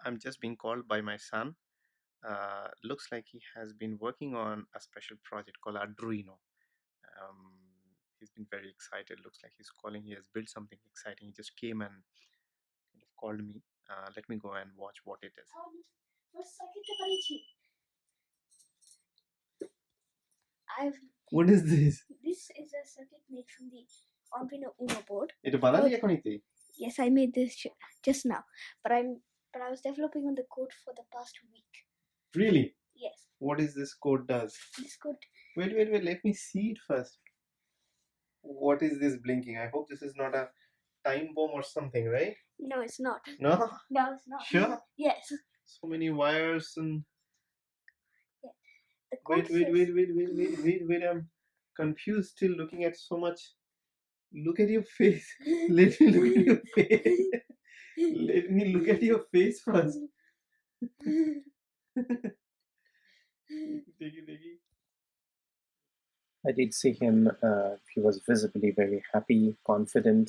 I'm just being called by my son. Looks like he has been working on a special project called Arduino. He's been very excited. Looks like he's calling. He has built something exciting. He just came and kind of called me. Let me go and watch what it is. What is this? This is a circuit made from the Arduino Uno board. এটা বানালি এখন এতে? Yes, I made this just now, but I was developing on the code for the past week. Really? Yes. What is this code does? This code. Wait. Let me see it first. What is this blinking? I hope this is not a time bomb or something, right? No, it's not. No? No, it's not. Sure? Yes. So many wires and... Yeah. The code Wait. I'm confused still looking at so much. Look at your face. Let me look at your face. Let me look at your face first. I did see him. He was visibly very happy, confident,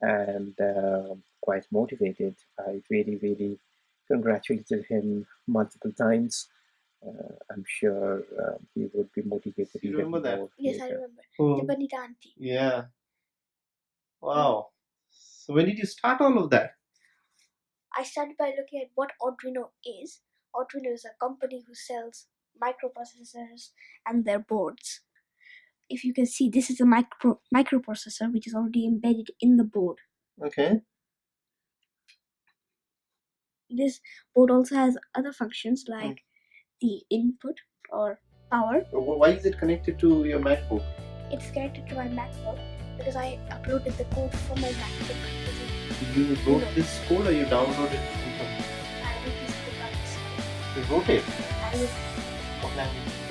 and quite motivated. I really congratulated him multiple times. I'm sure he would be motivated You even remember that? more Yes, later. I remember. Oh. Dipanwita Aunty. Yeah. Wow. So when did you start all of that? I started by looking at what Arduino is. Arduino is a company who sells microprocessors and their boards. If you can see, this is a microprocessor which is already embedded in the board. Okay. This board also has other functions like the input or power. Why is it connected to your MacBook? It's connected to my MacBook because I uploaded the code from my MacBook. You wrote this code or you downloaded it from somewhere? I wrote this code by myself. You wrote it? I wrote What language?